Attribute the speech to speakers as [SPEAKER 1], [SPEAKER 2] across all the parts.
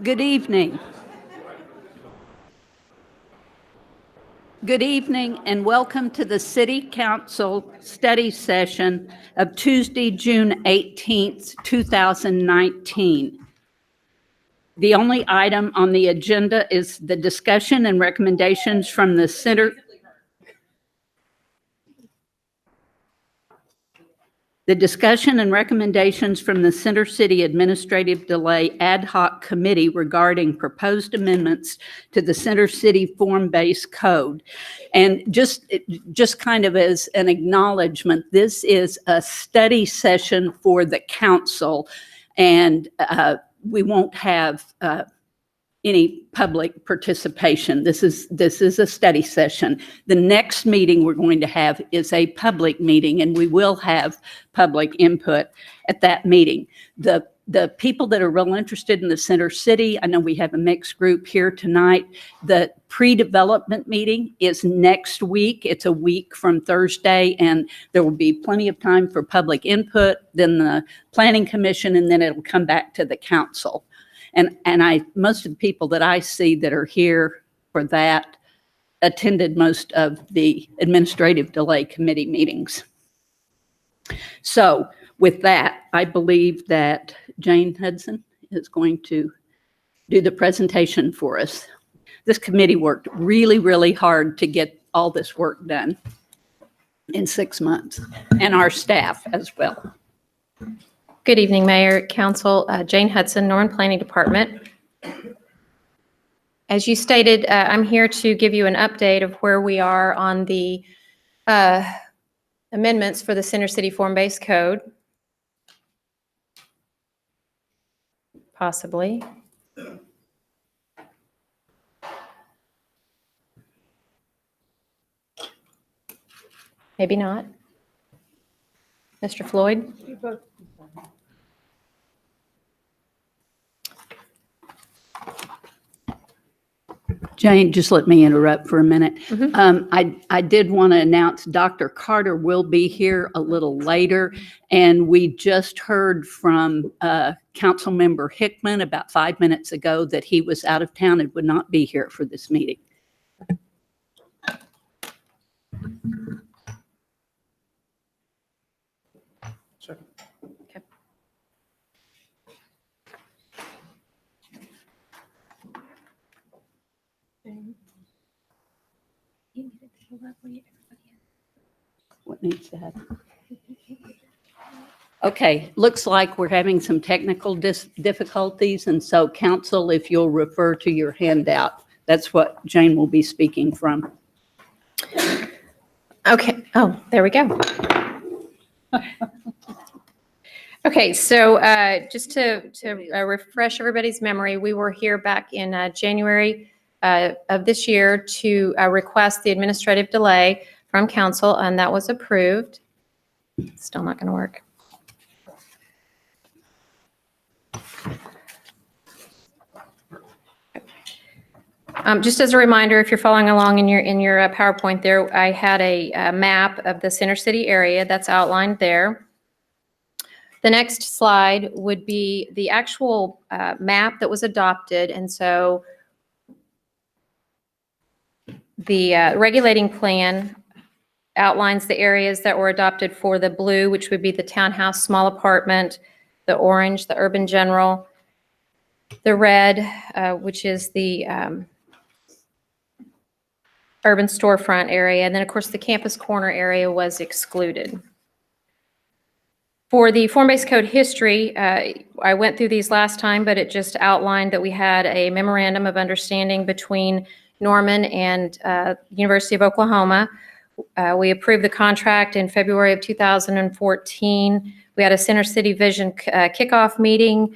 [SPEAKER 1] Good evening. Good evening and welcome to the City Council study session of Tuesday, June 18th, 2019. The only item on the agenda is the discussion and recommendations from the Center City Administrative Delay Ad Hoc Committee regarding proposed amendments to the Center City Form-Based Code. And just kind of as an acknowledgement, this is a study session for the council, and we won't have any public participation. This is a study session. The next meeting we're going to have is a public meeting, and we will have public input at that meeting. The people that are real interested in the Center City, I know we have a mixed group here tonight. The pre-development meeting is next week. It's a week from Thursday, and there will be plenty of time for public input, then the Planning Commission, and then it'll come back to the council. And most of the people that I see that are here for that attended most of the Administrative Delay Committee meetings. So with that, I believe that Jane Hudson is going to do the presentation for us. This committee worked really, really hard to get all this work done in 6 months, and our staff as well.
[SPEAKER 2] Good evening, Mayor, Council. Jane Hudson, Norman Planning Department. As you stated, I'm here to give you an update of where we are on the amendments for the Center City Form-Based Code. Possibly. Maybe not. Mr. Floyd?
[SPEAKER 1] Jane, just let me interrupt for a minute.
[SPEAKER 2] Mm-hmm.
[SPEAKER 1] I did want to announce Dr. Carter will be here a little later, and we just heard from Councilmember Hickman about 5 minutes ago that he was out of town and would not be here for this meeting.
[SPEAKER 2] Sure. Okay.
[SPEAKER 1] What needs to happen? Okay, looks like we're having some technical difficulties, and so council, if you'll refer to your handout, that's what Jane will be speaking from.
[SPEAKER 2] Okay. Oh, there we go. Okay, so just to refresh everybody's memory, we were here back in January of this year to request the administrative delay from council, and that was approved. Still not going to work. Just as a reminder, if you're following along in your PowerPoint there, I had a map of the Center City area that's outlined there. The next slide would be the actual map that was adopted, and so the regulating plan outlines the areas that were adopted for the blue, which would be the townhouse, small apartment, the orange, the urban general, the red, which is the urban storefront area, and then of course the campus corner area was excluded. For the form-based code history, I went through these last time, but it just outlined that we had a memorandum of understanding between Norman and University of Oklahoma. We approved the contract in February of 2014. We had a Center City Vision kickoff meeting.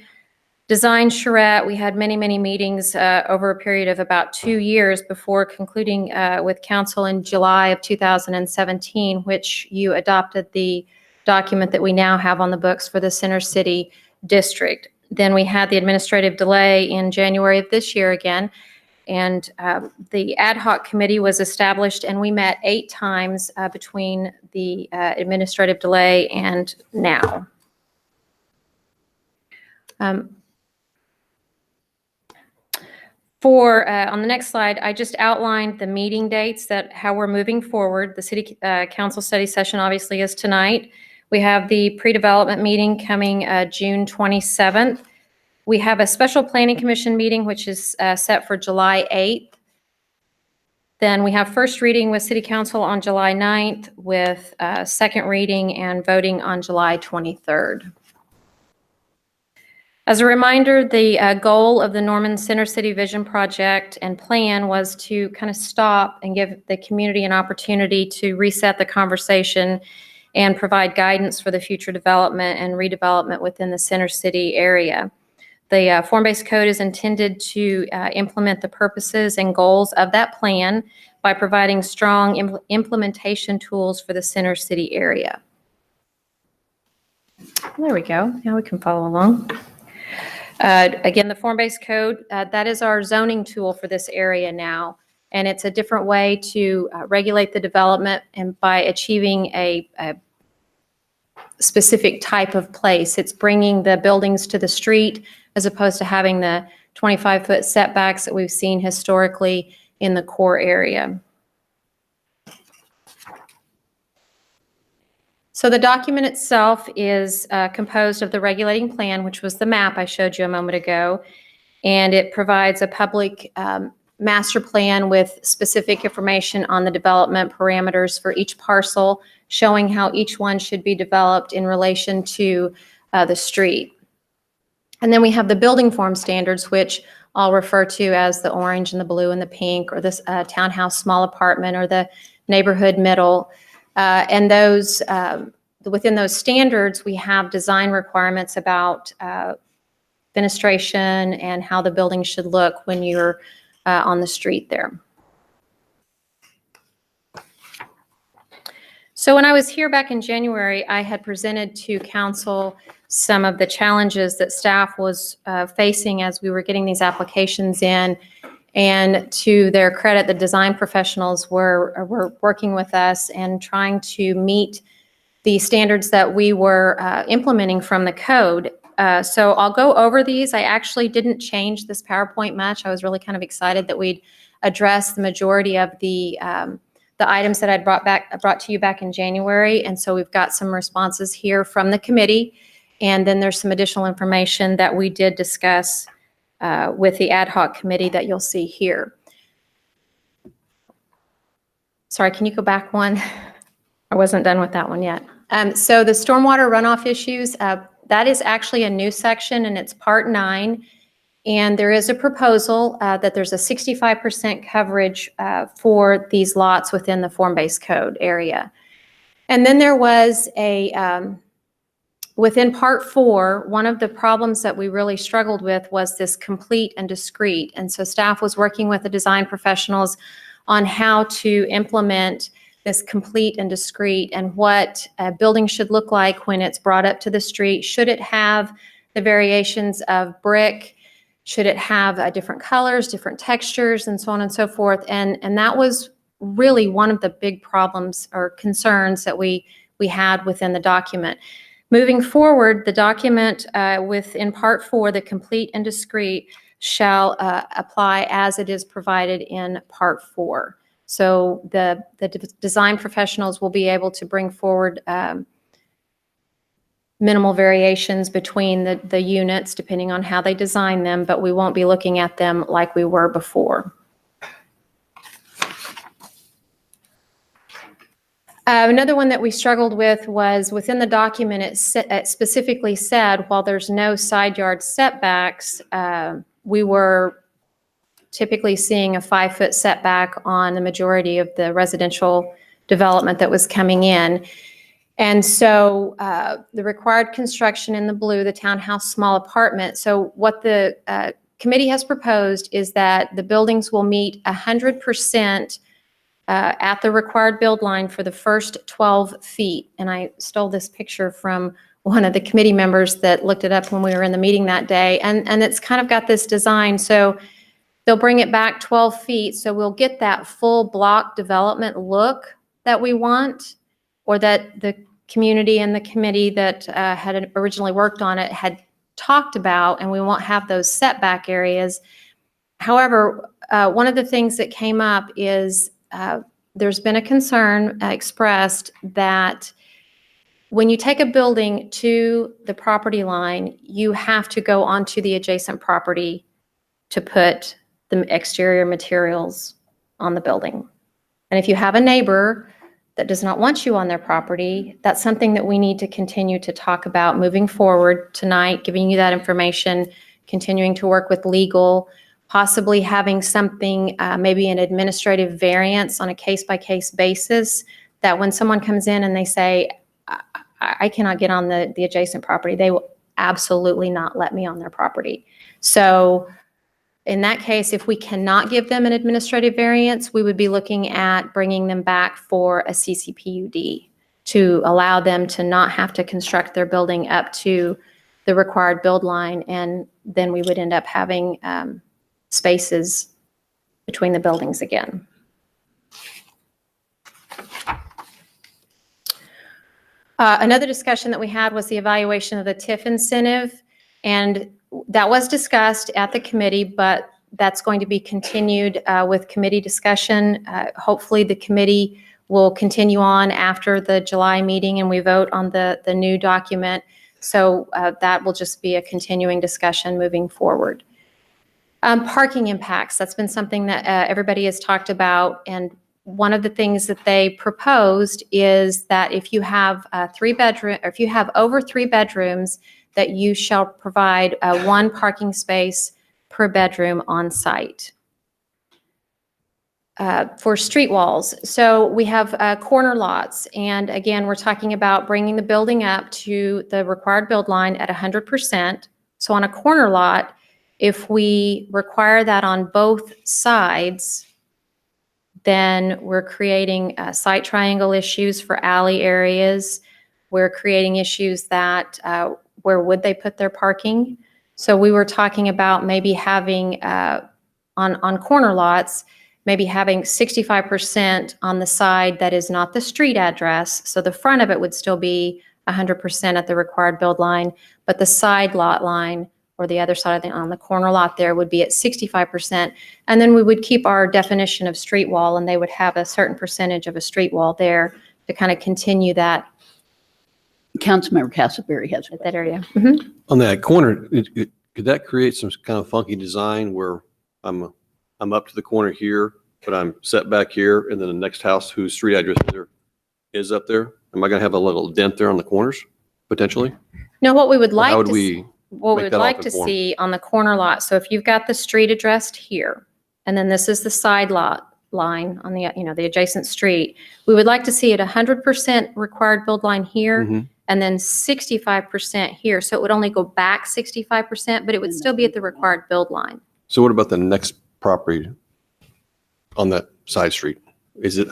[SPEAKER 2] Design charrette, we had many, many meetings over a period of about 2 years before concluding with council in July of 2017, which you adopted the document that we now have on the books for the Center City District. Then we had the administrative delay in January of this year again, and the ad hoc committee was established, and we met 8 times between the administrative delay and now. On the next slide, I just outlined the meeting dates, how we're moving forward. The City Council study session obviously is tonight. We have the pre-development meeting coming June 27th. We have a special planning commission meeting, which is set for July 8th. Then we have first reading with City Council on July 9th, with second reading and voting on July 23rd. As a reminder, the goal of the Norman Center City Vision Project and plan was to kind of stop and give the community an opportunity to reset the conversation and provide guidance for the future development and redevelopment within the Center City area. The form-based code is intended to implement the purposes and goals of that plan by providing strong implementation tools for the Center City area. There we go. Now we can follow along. Again, the form-based code, that is our zoning tool for this area now. And it's a different way to regulate the development and by achieving a specific type of place. It's bringing the buildings to the street as opposed to having the 25-foot setbacks that we've seen historically in the core area. So the document itself is composed of the regulating plan, which was the map I showed you a moment ago, and it provides a public master plan with specific information on the development parameters for each parcel, showing how each one should be developed in relation to the street. And then we have the building form standards, which I'll refer to as the orange and the blue and the pink, or this townhouse small apartment, or the neighborhood middle. And those within those standards, we have design requirements about fenestration and how the building should look when you're on the street there. So when I was here back in January, I had presented to council some of the challenges that staff was facing as we were getting these applications in. And to their credit, the design professionals were working with us and trying to meet the standards that we were implementing from the code. So I'll go over these. I actually didn't change this PowerPoint much. I was really kind of excited that we'd address the majority of the items that I'd brought to you back in January. And so we've got some responses here from the committee. And then there's some additional information that we did discuss with the ad hoc committee that you'll see here. Sorry, can you go back one? I wasn't done with that one yet. So the stormwater runoff issues, that is actually a new section, and it's part 9. And there is a proposal that there's a 65% coverage for these lots within the form-based code area. And then there was within part 4, one of the problems that we really struggled with was this complete and discrete. And so staff was working with the design professionals on how to implement this complete and discrete and what a building should look like when it's brought up to the street. Should it have the variations of brick? Should it have different colors, different textures, and so on and so forth? And that was really one of the big problems or concerns that we had within the document. Moving forward, the document within part 4, the complete and discrete, shall apply as it is provided in part 4. So the design professionals will be able to bring forward minimal variations between the units depending on how they design them, but we won't be looking at them like we were before. Another one that we struggled with was within the document, it specifically said while there's no side yard setbacks, we were typically seeing a 5-foot setback on the majority of the residential development that was coming in. And so the required construction in the blue, the townhouse small apartment. So what the committee has proposed is that the buildings will meet 100% at the required build line for the first 12 feet. And I stole this picture from one of the committee members that looked it up when we were in the meeting that day. And it's kind of got this design. So they'll bring it back 12 feet. So we'll get that full block development look that we want, or that the community and the committee that had originally worked on it had talked about, and we won't have those setback areas. However, one of the things that came up is there's been a concern expressed that when you take a building to the property line, you have to go onto the adjacent property to put the exterior materials on the building. And if you have a neighbor that does not want you on their property, that's something that we need to continue to talk about moving forward tonight, giving you that information, continuing to work with legal, possibly having something, maybe an administrative variance on a case-by-case basis, that when someone comes in and they say, I cannot get on the adjacent property, they will absolutely not let me on their property. So in that case, if we cannot give them an administrative variance, we would be looking at bringing them back for a CCPUD to allow them to not have to construct their building up to the required build line, and then we would end up having spaces between the buildings again. Another discussion that we had was the evaluation of the Tif incentive, and that was discussed at the committee, but that's going to be continued with committee discussion. Hopefully the committee will continue on after the July meeting and we vote on the new document. So that will just be a continuing discussion moving forward. Parking impacts, that's been something that everybody has talked about, and one of the things that they proposed is that if you have if you have over 3 bedrooms, that you shall provide 1 parking space per bedroom on site. For street walls, so we have corner lots, and again, we're talking about bringing the building up to the required build line at 100%. So on a corner lot, if we require that on both sides, then we're creating site triangle issues for alley areas. We're creating issues that where would they put their parking? So we were talking about maybe having on corner lots, maybe having 65% on the side that is not the street address. So the front of it would still be 100% at the required build line, but the side lot line or the other side of on the corner lot there would be at 65%. And then we would keep our definition of street wall, and they would have a certain percentage of a street wall there to kind of continue that.
[SPEAKER 1] Councilmember Castleberry has
[SPEAKER 2] that area. Mm-hmm.
[SPEAKER 3] On that corner, could that create some kind of funky design where I'm up to the corner here, but I'm set back here, and then the next house whose street address is up there? Am I going to have a little dent there on the corners potentially?
[SPEAKER 2] No, what we would like
[SPEAKER 3] How would
[SPEAKER 2] to
[SPEAKER 3] we
[SPEAKER 2] what we'd like to see on the corner lot. So if you've got the street addressed here, and then this is the side lot line on the the adjacent street, we would like to see it 100% required build line here. Mm-hmm. And then 65% here. So it would only go back 65%, but it would still be at the required build line.
[SPEAKER 3] So what about the next property on that side street? Is it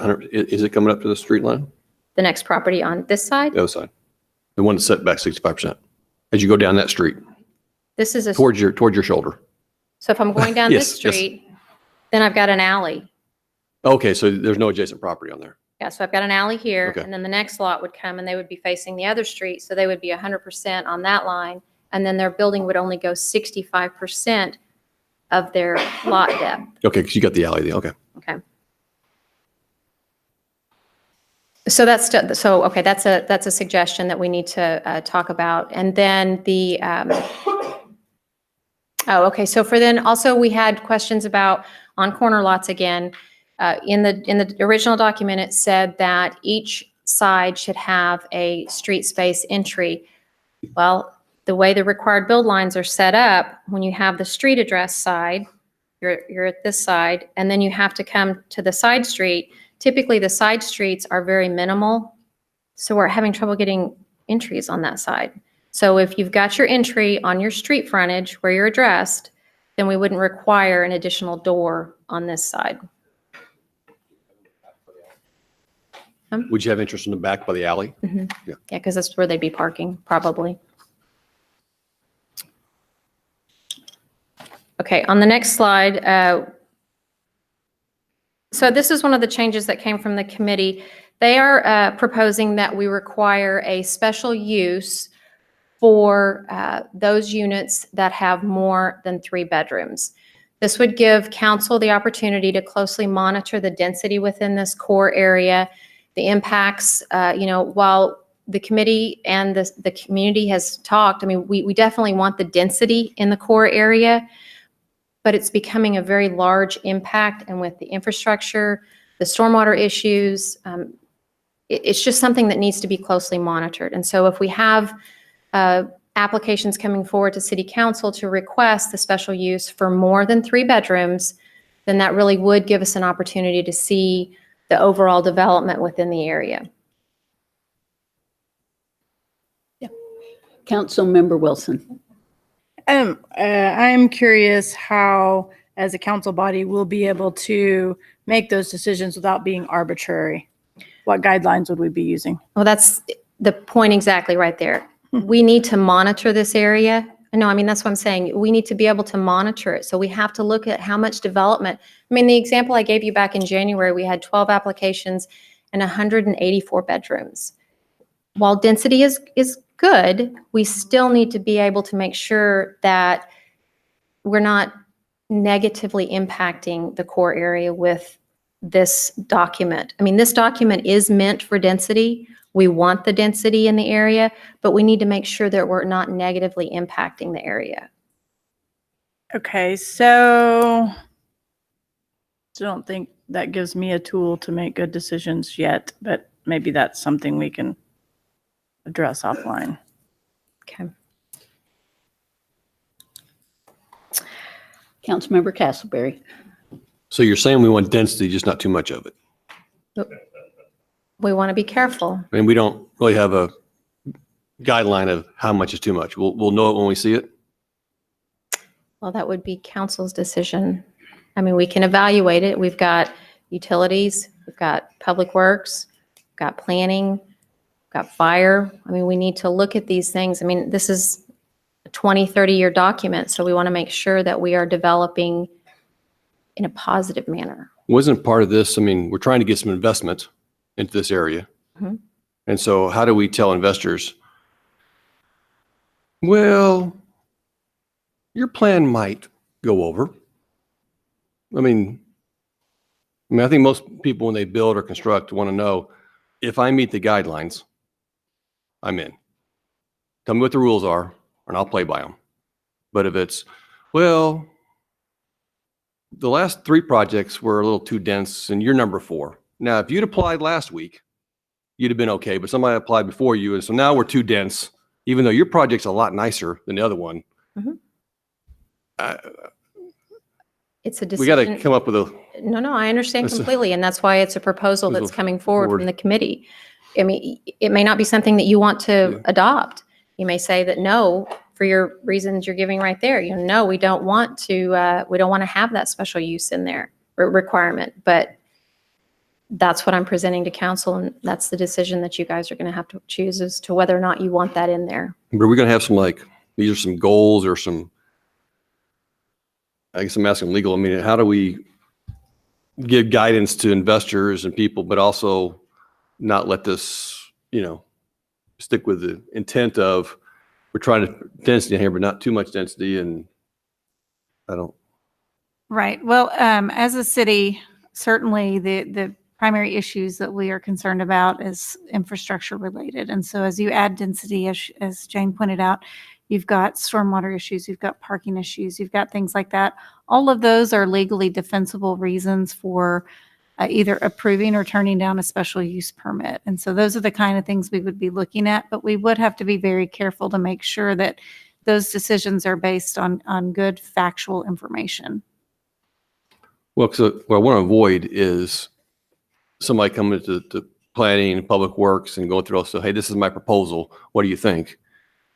[SPEAKER 3] coming up to the street line?
[SPEAKER 2] The next property on this side?
[SPEAKER 3] The other side. The one that's set back 65%. As you go down that street.
[SPEAKER 2] This is
[SPEAKER 3] towards your shoulder.
[SPEAKER 2] So if I'm going down
[SPEAKER 3] yes,
[SPEAKER 2] this street, then I've got an alley.
[SPEAKER 3] Okay, so there's no adjacent property on there.
[SPEAKER 2] Yeah, so I've got an alley here,
[SPEAKER 3] okay.
[SPEAKER 2] And then the next lot would come and they would be facing the other street. So they would be 100% on that line. And then their building would only go 65% of their lot depth.
[SPEAKER 3] Okay, because you got the alley there. Okay.
[SPEAKER 2] Okay. So that's a suggestion that we need to talk about. And then the so for then also we had questions about on corner lots again. In the original document, it said that each side should have a street space entry. Well, the way the required build lines are set up, when you have the street address side, you're at this side, and then you have to come to the side street. Typically, the side streets are very minimal, so we're having trouble getting entries on that side. So if you've got your entry on your street frontage where you're addressed, then we wouldn't require an additional door on this side.
[SPEAKER 3] Would you have interest in the back by the alley?
[SPEAKER 2] Mm-hmm. Yeah, because that's where they'd be parking, probably. Okay, on the next slide, so this is one of the changes that came from the committee. They are proposing that we require a special use for those units that have more than 3 bedrooms. This would give council the opportunity to closely monitor the density within this core area, the impacts, while the committee and the community has talked, I mean, we definitely want the density in the core area, but it's becoming a very large impact. And with the infrastructure, the stormwater issues, it's just something that needs to be closely monitored. And so if we have applications coming forward to City Council to request the special use for more than 3 bedrooms, then that really would give us an opportunity to see the overall development within the area.
[SPEAKER 1] Councilmember Wilson.
[SPEAKER 4] I'm curious how, as a council body, we'll be able to make those decisions without being arbitrary. What guidelines would we be using?
[SPEAKER 2] Well, that's the point exactly right there. We need to monitor this area. No, I mean, that's what I'm saying. We need to be able to monitor it. So we have to look at how much development. I mean, the example I gave you back in January, we had 12 applications and 184 bedrooms. While density is good, we still need to be able to make sure that we're not negatively impacting the core area with this document. I mean, this document is meant for density. We want the density in the area, but we need to make sure that we're not negatively impacting the area.
[SPEAKER 4] Okay, so I don't think that gives me a tool to make good decisions yet, but maybe that's something we can address offline.
[SPEAKER 2] Okay.
[SPEAKER 1] Councilmember Castleberry.
[SPEAKER 3] So you're saying we want density, just not too much of it.
[SPEAKER 2] We want to be careful.
[SPEAKER 3] I mean, we don't really have a guideline of how much is too much. We'll know it when we see it.
[SPEAKER 2] Well, that would be council's decision. I mean, we can evaluate it. We've got utilities, we've got public works, we've got planning, we've got fire. I mean, we need to look at these things. I mean, this is a 20, 30-year document, so we want to make sure that we are developing in a positive manner.
[SPEAKER 3] Wasn't part of this, I mean, we're trying to get some investment into this area.
[SPEAKER 2] Mhm.
[SPEAKER 3] And so how do we tell investors, well, your plan might go over? I mean, I think most people when they build or construct want to know, if I meet the guidelines, I'm in. Tell me what the rules are and I'll play by them. But if it's, well, the last 3 projects were a little too dense and you're number 4. Now, if you'd applied last week, you'd have been okay, but somebody applied before you, and so now we're too dense, even though your project's a lot nicer than the other one.
[SPEAKER 2] Mhm. It's a
[SPEAKER 3] We got
[SPEAKER 2] decision.
[SPEAKER 3] to come up with a,
[SPEAKER 2] No, I understand
[SPEAKER 3] This is-
[SPEAKER 2] completely, and that's why it's a proposal
[SPEAKER 3] This is
[SPEAKER 2] that's
[SPEAKER 3] a
[SPEAKER 2] coming forward
[SPEAKER 3] forward.
[SPEAKER 2] from the committee. I mean, it may not be something that you want to
[SPEAKER 3] Yeah.
[SPEAKER 2] adopt. You may say that no, for your reasons you're giving right there. You know, no, we don't want to have that special use in there requirement. But that's what I'm presenting to council, and that's the decision that you guys are going to have to choose as to whether or not you want that in there.
[SPEAKER 3] but are we going to have some these are some goals or some, I guess I'm asking legal, I mean, how do we give guidance to investors and people, but also not let this, stick with the intent of we're trying to density in here, but not too much density. And I don't,
[SPEAKER 5] Right. Well, as a city, certainly the primary issues that we are concerned about is infrastructure related. And so as you add density, as Jane pointed out, you've got stormwater issues, you've got parking issues, you've got things like that. All of those are legally defensible reasons for either approving or turning down a special use permit. And so those are the kind of things we would be looking at, but we would have to be very careful to make sure that those decisions are based on good factual information.
[SPEAKER 3] well, because what I want to avoid is somebody coming to planning and public works and going through also, hey, this is my proposal. What do you think?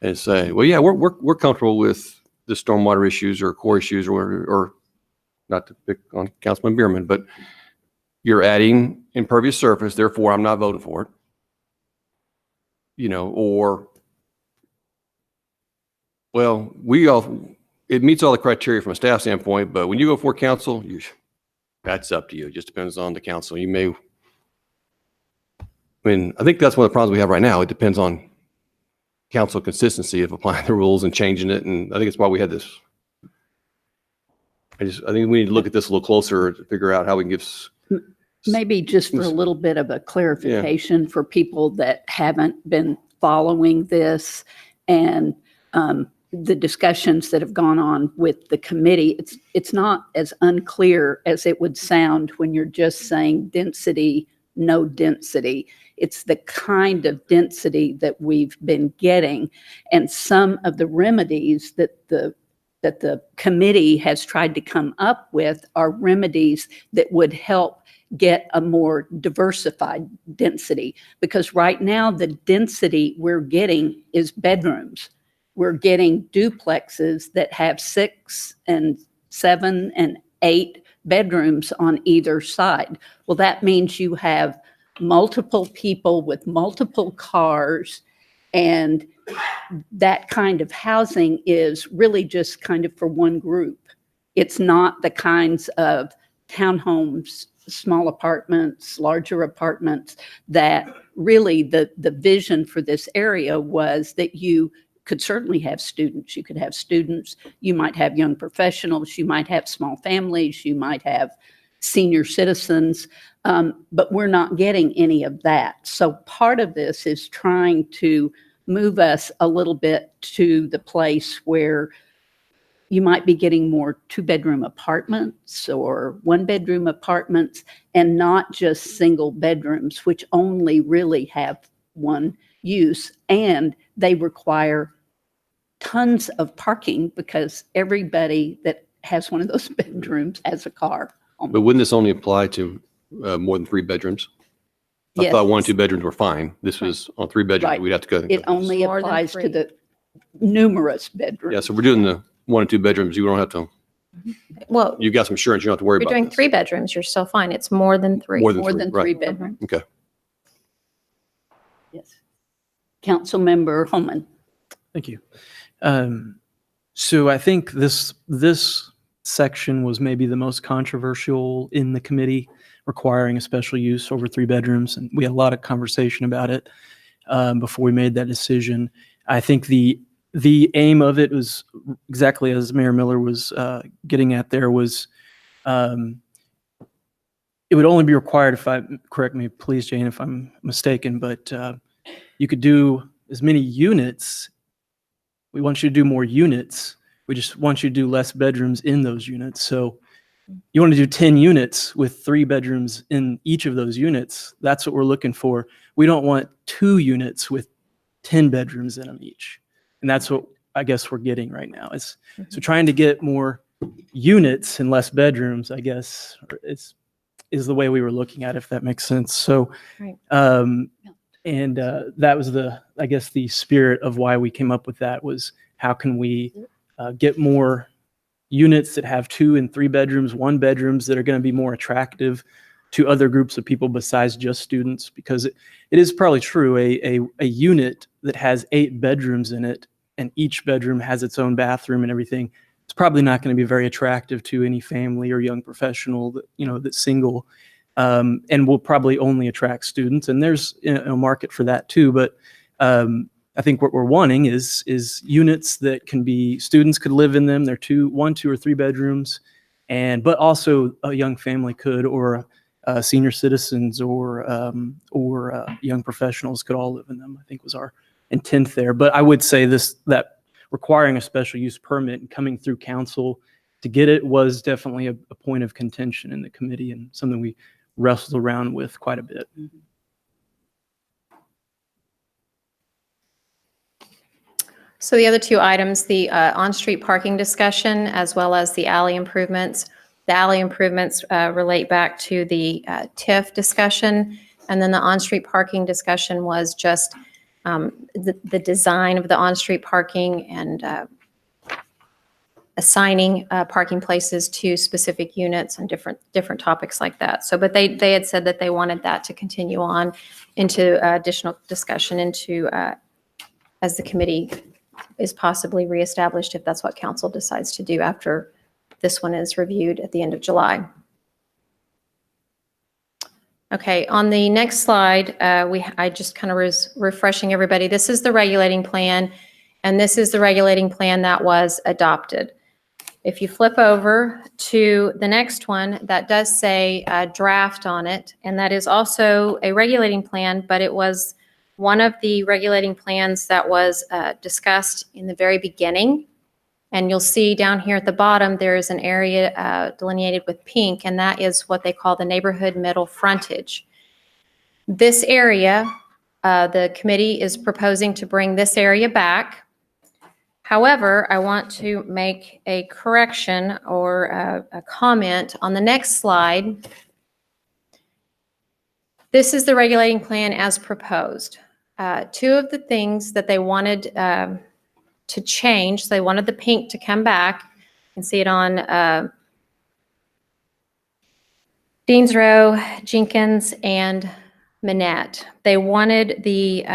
[SPEAKER 3] And say, well, yeah, we're comfortable with the stormwater issues or core issues or whatever, or not to pick on Councilman Bierman, but you're adding impervious surface, therefore I'm not voting for it. Or, well, it meets all the criteria from a staff standpoint, but when you go for council, that's up to you. It just depends on the council. I think that's one of the problems we have right now. It depends on council consistency of applying the rules and changing it. And I think it's why we had this I think we need to look at this a little closer to figure out how we can give.
[SPEAKER 1] Maybe just for a little bit of a clarification for people that haven't been following this and the discussions that have gone on with the committee, it's not as unclear as it would sound when you're just saying density, no density. It's the kind of density that we've been getting, and some of the remedies that the committee has tried to come up with are remedies that would help get a more diversified density. Because right now, the density we're getting is bedrooms. We're getting duplexes that have 6 and 7 and 8 bedrooms on either side. Well, that means you have multiple people with multiple cars, and that kind of housing is really just kind of for one group. It's not the kinds of townhomes, small apartments, larger apartments that really the vision for this area was that you could certainly have students. You could have students, you might have young professionals, you might have small families, you might have senior citizens, but we're not getting any of that. So part of this is trying to move us a little bit to the place where you might be getting more 2-bedroom apartments or 1-bedroom apartments, and not just single bedrooms, which only really have one use, and they require tons of parking because everybody that has one of those bedrooms has a car.
[SPEAKER 3] But wouldn't this only apply to more than 3 bedrooms? I
[SPEAKER 1] Yes.
[SPEAKER 3] thought 1 and 2 bedrooms were fine. This was on 3 bedrooms.
[SPEAKER 1] Right.
[SPEAKER 3] We'd have to go.
[SPEAKER 1] It only
[SPEAKER 2] More than
[SPEAKER 1] applies to
[SPEAKER 2] 3.
[SPEAKER 1] the numerous bedrooms.
[SPEAKER 3] Yeah, so we're doing the 1 and 2 bedrooms. You don't have to,
[SPEAKER 2] Well,
[SPEAKER 3] you got some insurance. You don't have to worry
[SPEAKER 2] you're
[SPEAKER 3] about
[SPEAKER 2] doing
[SPEAKER 3] this.
[SPEAKER 2] 3 bedrooms, you're still fine. It's more than 3.
[SPEAKER 3] More than
[SPEAKER 1] More
[SPEAKER 3] 3,
[SPEAKER 1] than
[SPEAKER 3] right.
[SPEAKER 1] 3 bedrooms.
[SPEAKER 3] Okay.
[SPEAKER 1] Yes. Councilmember Holman.
[SPEAKER 6] Thank you. So I think this section was maybe the most controversial in the committee, requiring a special use over 3 bedrooms. And we had a lot of conversation about it before we made that decision. I think the aim of it was exactly as Mayor Miller was getting at there was it would only be required if correct me, please, Jane, if I'm mistaken, but you could do as many units. We want you to do more units. We just want you to do less bedrooms in those units. So you want to do 10 units with 3 bedrooms in each of those units. That's what we're looking for. We don't want 2 units with 10 bedrooms in them each. And that's what I guess we're getting right now. So trying to get more units and less bedrooms, I guess, is the way we were looking at it, if that makes sense. So,
[SPEAKER 2] Right.
[SPEAKER 6] and that was I guess the spirit of why we came up with that was how can we get more units that have 2 and 3 bedrooms, 1 bedrooms that are going to be more attractive to other groups of people besides just students, because it is probably true. A unit that has 8 bedrooms in it and each bedroom has its own bathroom and everything, it's probably not going to be very attractive to any family or young professional that's single, and will probably only attract students. And there's a market for that too. But I think what we're wanting is units that can be, students could live in them. They're 1, 2, or 3 bedrooms, but also a young family could, or senior citizens or young professionals could all live in them, I think was our intent there. But I would say that requiring a special use permit and coming through council to get it was definitely a point of contention in the committee and something we wrestled around with quite a bit.
[SPEAKER 2] So the other 2 items, the on-street parking discussion, as well as the alley improvements. The alley improvements relate back to the TIF discussion, and then the on-street parking discussion was just the design of the on-street parking and assigning parking places to specific units and different topics like that. So, but they had said that they wanted that to continue on into additional discussion into as the committee is possibly reestablished, if that's what council decides to do after this one is reviewed at the end of July. Okay, on the next slide, I just kind of was refreshing everybody. This is the regulating plan, and this is the regulating plan that was adopted. If you flip over to the next one, that does say draft on it, and that is also a regulating plan, but it was one of the regulating plans that was discussed in the very beginning. And you'll see down here at the bottom, there is an area delineated with pink, and that is what they call the neighborhood middle frontage. This area, the committee is proposing to bring this area back. However, I want to make a correction or a comment on the next slide. This is the regulating plan as proposed. Two of the things that they wanted to change, so they wanted the pink to come back. You can see it on Dean's Row, Jenkins, and Manette. They wanted the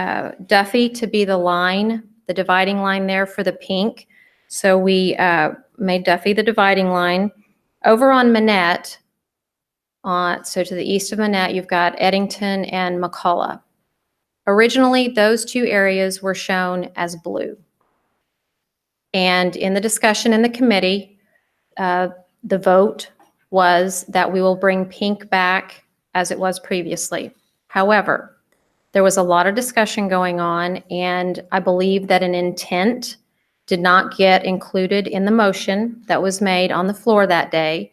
[SPEAKER 2] Duffy to be the line, the dividing line there for the pink. So we made Duffy the dividing line. Over on Manette, so to the east of Manette, you've got Eddington and McCullen. Originally, those two areas were shown as blue. And in the discussion in the committee, the vote was that we will bring pink back as it was previously. However, there was a lot of discussion going on, and I believe that an intent did not get included in the motion that was made on the floor that day.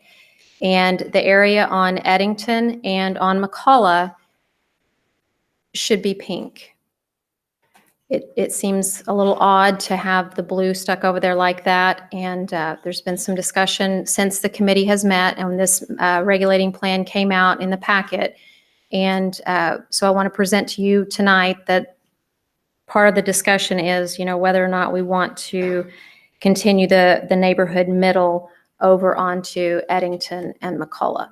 [SPEAKER 2] And the area on Eddington and on McCullen should be pink. It seems a little odd to have the blue stuck over there like that, and there's been some discussion since the committee has met and this regulating plan came out in the packet. And so I want to present to you tonight that part of the discussion is, whether or not we want to continue the neighborhood middle over onto Eddington and McCullen.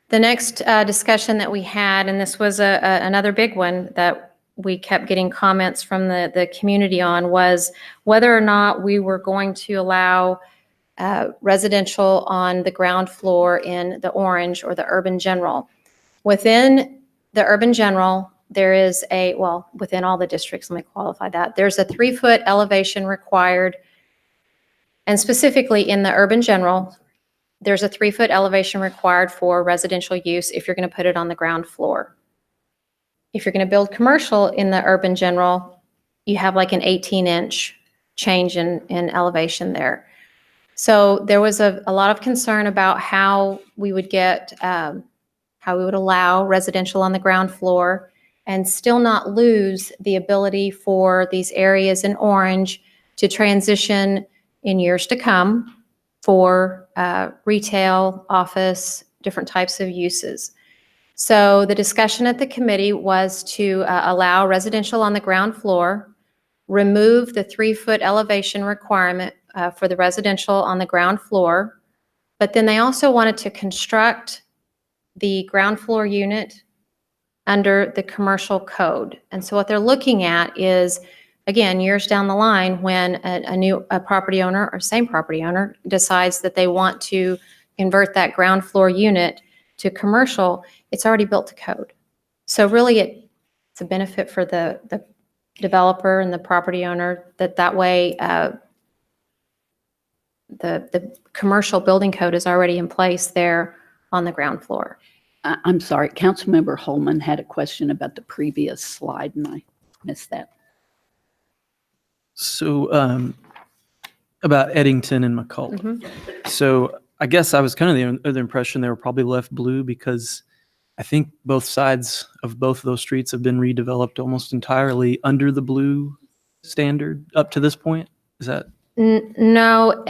[SPEAKER 2] The next discussion that we had, and this was another big one that we kept getting comments from the community on, was whether or not we were going to allow residential on the ground floor in the orange or the urban general. Within the urban general, there is within all the districts, let me qualify that, there's a 3-foot elevation required, and specifically in the urban general, there's a 3-foot elevation required for residential use if you're going to put it on the ground floor. If you're going to build commercial in the urban general, you have like an 18-inch change in elevation there. So there was a lot of concern about how we would allow residential on the ground floor and still not lose the ability for these areas in orange to transition in years to come for retail, office, different types of uses. So the discussion at the committee was to allow residential on the ground floor, remove the 3-foot elevation requirement for the residential on the ground floor, but then they also wanted to construct the ground floor unit under the commercial code. And so what they're looking at is, again, years down the line, when a property owner or same property owner decides that they want to convert that ground floor unit to commercial, it's already built to code. So really it's a benefit for the developer and the property owner that way the commercial building code is already in place there on the ground floor.
[SPEAKER 1] I'm sorry, Councilmember Holman had a question about the previous slide and I missed that.
[SPEAKER 6] So about Eddington and McCullen.
[SPEAKER 2] Mm-hmm.
[SPEAKER 6] So I guess I was kind of the impression they were probably left blue because I think both sides of both of those streets have been redeveloped almost entirely under the blue standard up to this point. Is that?
[SPEAKER 2] No,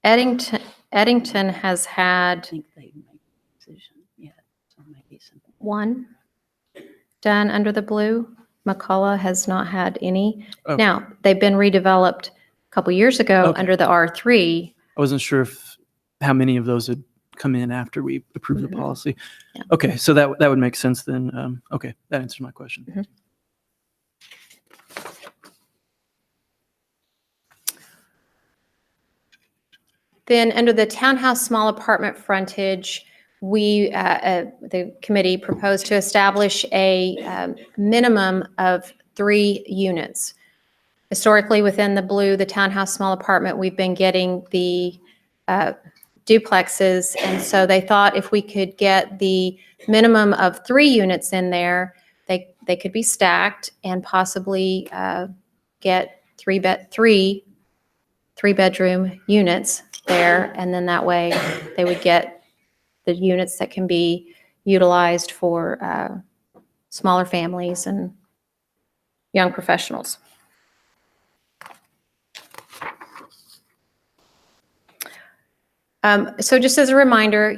[SPEAKER 2] Eddington has had
[SPEAKER 1] I think they made a decision yet, so maybe something.
[SPEAKER 2] one done under the blue. McCullen has not had any.
[SPEAKER 6] Okay.
[SPEAKER 2] Now, they've been redeveloped a couple years ago
[SPEAKER 6] Okay.
[SPEAKER 2] under the R3.
[SPEAKER 6] I wasn't sure how many of those had come in after we approved the policy.
[SPEAKER 2] Yeah.
[SPEAKER 6] Okay, so that would make sense then. Okay, that answers my question.
[SPEAKER 2] Mhm. Then under the townhouse small apartment frontage, the committee proposed to establish a minimum of 3 units. Historically, within the blue, the townhouse small apartment, we've been getting the duplexes. And so they thought if we could get the minimum of 3 units in there, they could be stacked and possibly get three bedroom units there. And then that way they would get the units that can be utilized for smaller families and young professionals. So just as a reminder,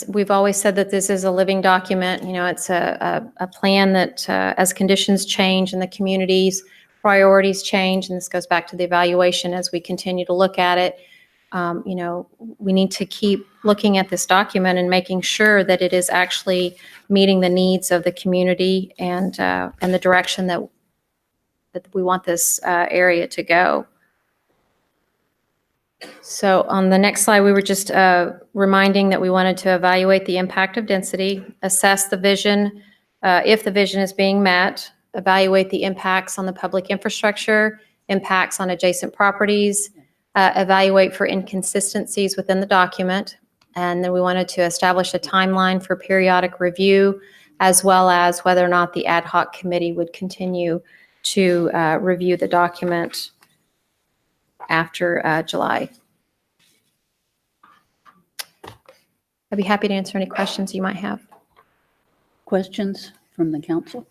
[SPEAKER 2] we've always said that this is a living document. It's a plan that as conditions change in the communities, priorities change, and this goes back to the evaluation as we continue to look at it. We need to keep looking at this document and making sure that it is actually meeting the needs of the community and the direction that we want this area to go. So on the next slide, we were just reminding that we wanted to evaluate the impact of density, assess the vision, if the vision is being met, evaluate the impacts on the public infrastructure, impacts on adjacent properties, evaluate for inconsistencies within the document, and then we wanted to establish a timeline for periodic review, as well as whether or not the ad hoc committee would continue to review the document after July. I'd be happy to answer any questions you might have.
[SPEAKER 1] Questions from the council?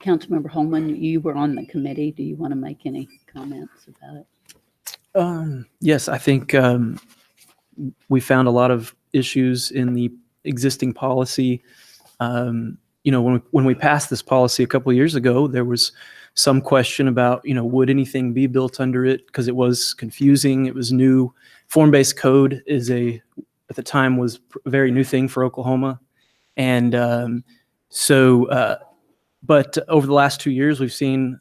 [SPEAKER 1] Councilmember Holman, you were on the committee. Do you want to make any comments about it?
[SPEAKER 6] Yes, I think we found a lot of issues in the existing policy. When we passed this policy a couple of years ago, there was some question about, would anything be built under it? Because it was confusing. It was new. Form-based code at the time was a very new thing for Oklahoma. And but over the last 2 years, we've seen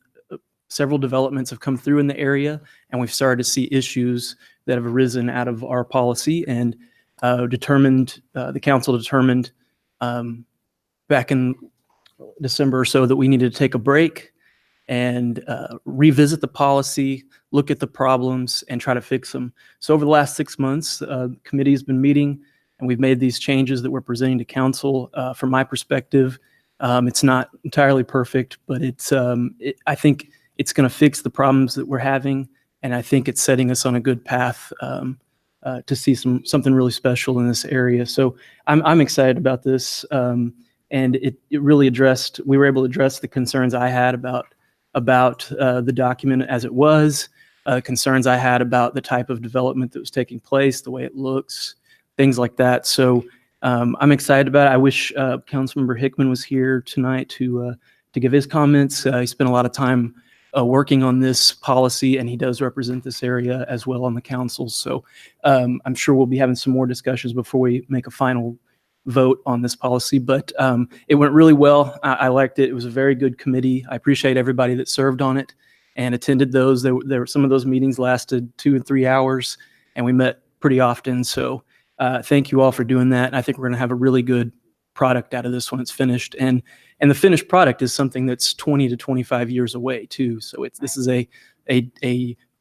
[SPEAKER 6] several developments have come through in the area, and we've started to see issues that have arisen out of our policy, and the council determined back in December or so that we needed to take a break and revisit the policy, look at the problems, and try to fix them. So over the last 6 months, the committee has been meeting, and we've made these changes that we're presenting to council. From my perspective, it's not entirely perfect, but I think it's going to fix the problems that we're having, and I think it's setting us on a good path to see something really special in this area. So I'm excited about this, and it really we were able to address the concerns I had about the document as it was, concerns I had about the type of development that was taking place, the way it looks, things like that. So I'm excited about it. I wish Councilmember Hickman was here tonight to give his comments. He spent a lot of time working on this policy, and he does represent this area as well on the council. So I'm sure we'll be having some more discussions before we make a final vote on this policy, but it went really well. I liked it. It was a very good committee. I appreciate everybody that served on it and attended those. There were some of those meetings lasted 2 and 3 hours, and we met pretty often. So thank you all for doing that. I think we're going to have a really good product out of this when it's finished. And the finished product is something that's 20 to 25 years away too. So this is a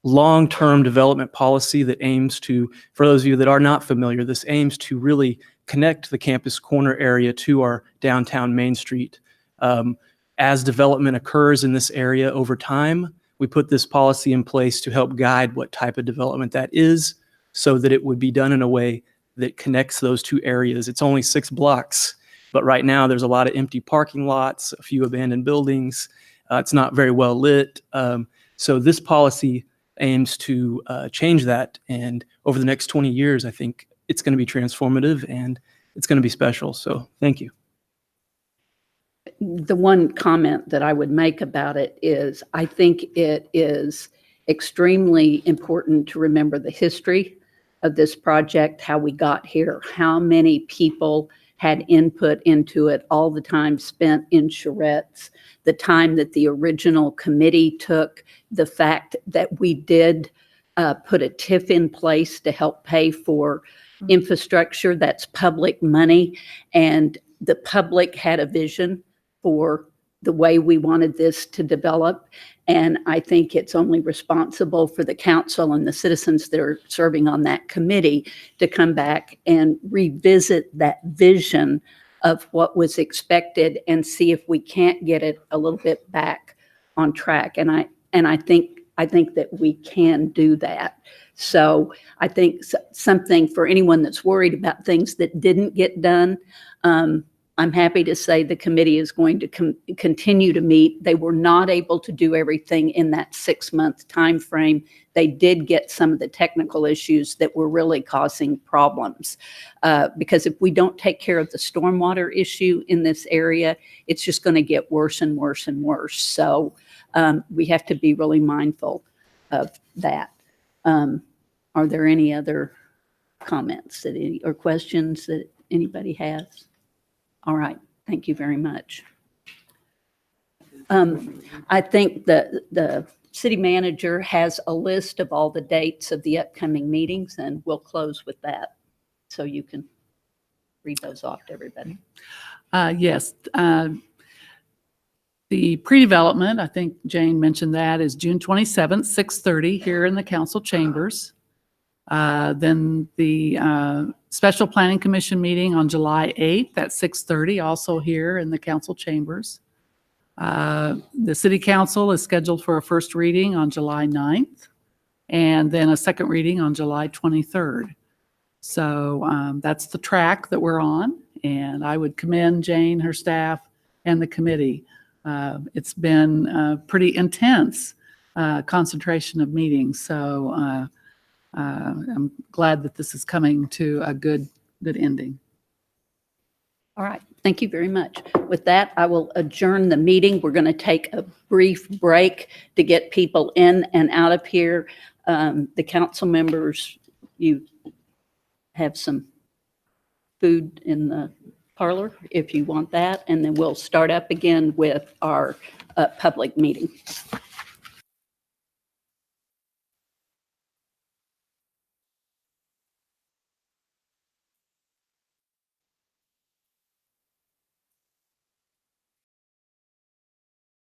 [SPEAKER 6] long-term development policy that aims to, for those of you that are not familiar, this aims to really connect the Campus Corner area to our downtown Main Street. As development occurs in this area over time, we put this policy in place to help guide what type of development that is, so that it would be done in a way that connects those two areas. It's only 6 blocks, but right now there's a lot of empty parking lots, a few abandoned buildings. It's not very well lit. So this policy aims to change that. And over the next 20 years, I think it's going to be transformative and it's going to be special. So thank you.
[SPEAKER 1] The one comment that I would make about it is I think it is extremely important to remember the history of this project, how we got here, how many people had input into it, all the time spent in charrettes, the time that the original committee took, the fact that we did put a TIF in place to help pay for infrastructure that's public money, and the public had a vision for the way we wanted this to develop. And I think it's only responsible for the council and the citizens that are serving on that committee to come back and revisit that vision of what was expected and see if we can't get it a little bit back on track. And I think that we can do that. So I think something for anyone that's worried about things that didn't get done, I'm happy to say the committee is going to continue to meet. They were not able to do everything in that 6-month time frame. They did get some of the technical issues that were really causing problems. Because if we don't take care of the stormwater issue in this area, it's just going to get worse and worse and worse. So we have to be really mindful of that. Are there any other comments or questions that anybody has? All right, thank you very much. I think the city manager has a list of all the dates of the upcoming meetings, and we'll close with that. So you can read those off to everybody.
[SPEAKER 7] Yes. The pre-development, I think Jane mentioned that, is June 27th, 6:30 here in the council chambers. Then the Special Planning Commission meeting on July 8th at 6:30, also here in the council chambers. The city council is scheduled for a first reading on July 9th, and then a second reading on July 23rd. So that's the track that we're on, and I would commend Jane, her staff, and the committee. It's been a pretty intense concentration of meetings, so I'm glad that this is coming to a good ending.
[SPEAKER 1] All right, thank you very much. With that, I will adjourn the meeting. We're going to take a brief break to get people in and out of here. The council members, you have some food in the parlor if you want that, and then we'll start up again with our public meeting.